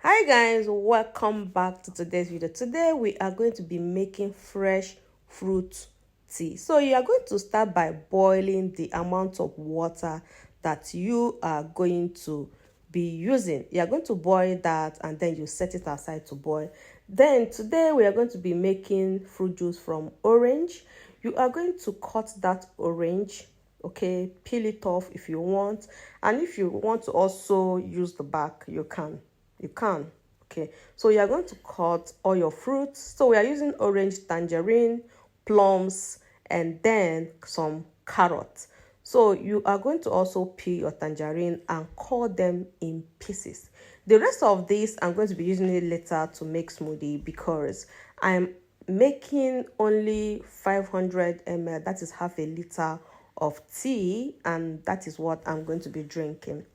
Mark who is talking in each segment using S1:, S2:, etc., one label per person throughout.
S1: Hi guys, welcome back to today's video. Today we are going to be making fresh fruit tea. So you are going to start by boiling the amount of water that you are going to be using. You are going to boil that and then you set it aside to boil. Then today we are going to be making fruit juice from orange. You are going to cut that orange, okay, peel it off if you want, and if you want to also use the back, you can. Okay, so you are going to cut all your fruits. So we are using orange, tangerine, plums, and then some carrots. So you are going to also peel your tangerine and cut them in pieces. The rest of this I'm going to be using it later to make smoothie because I'm making only 500 ml, that is half a liter of tea, and that is what I'm going to be drinking.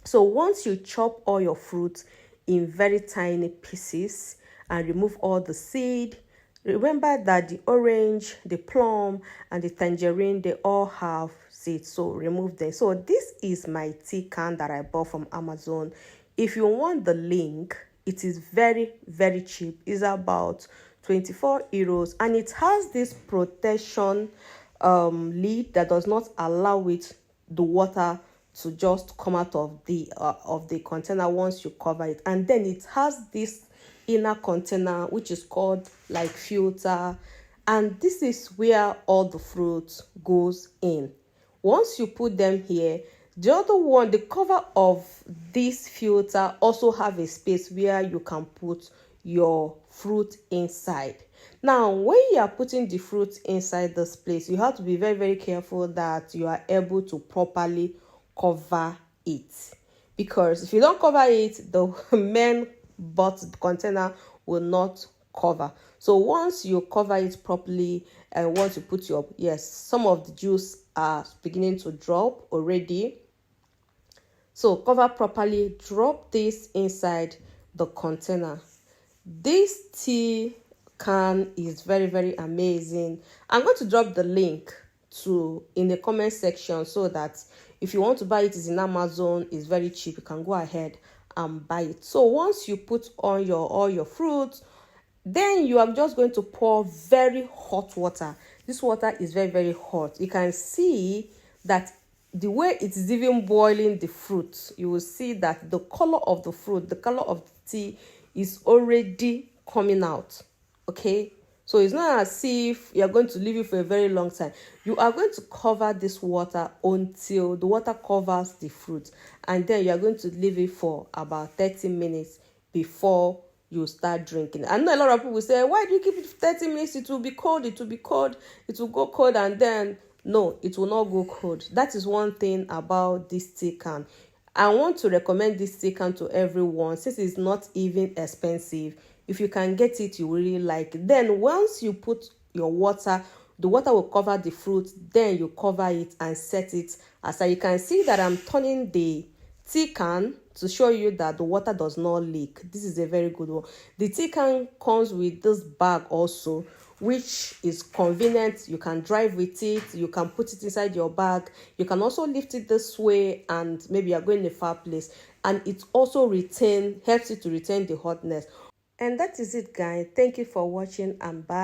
S1: So once you chop all your fruits in very tiny pieces and remove all the seed, remember that the orange, the plum, and the tangerine, they all have seeds, so remove them. So this is my tea can that I bought from Amazon. If you want the link, it is very cheap. It's about 24 euros, and it has this protection lid that does not allow the water to just come out of the container once you cover it. And then it has this inner container which is called like filter, and this is where all the fruit goes in. Once you put them here, the other one, the cover of this filter, also have a space where you can put your fruit inside. Now when you are putting the fruit inside this place, you have to be very careful that you are able to properly cover it, because if you don't cover it, the main container will not cover. So once you cover it properly, and once you put your, yes, some of the juice are beginning to drop already, so cover properly, drop this inside the container. This tea can is very amazing. I'm going to drop the link in the comment section so that if you want to buy it's in Amazon, it's very cheap, you can go ahead and buy it. So once you put on all your fruits, then you are just going to pour very hot water. This water is very hot. You can see that the way it is even boiling the fruit, you will see that the color of the fruit, the color of the tea is already coming out. Okay, so it's not as if you're going to leave it for a very long time. You are going to cover this water until the water covers the fruit, and then you are going to leave it for about 30 minutes before you start drinking. I know a lot of people say, why do you keep it 30 minutes? It will be cold, it will go cold, and then no, it will not go cold. That is one thing about this tea can. I want to recommend this tea can to everyone since it's not even expensive. If you can get it, you really like it. Then once you put your water, the water will cover the fruit, then you cover it and set it aside. You can see that I'm turning the tea can to show you that the water does not leak. This is a very good one. The tea can comes with this bag also, which is convenient. You can drive with it, you can put it inside your bag, you can also lift it this way, and maybe you're going a far place, and it also helps you to retain the hotness. And that is it, guys. Thank you for watching, and bye.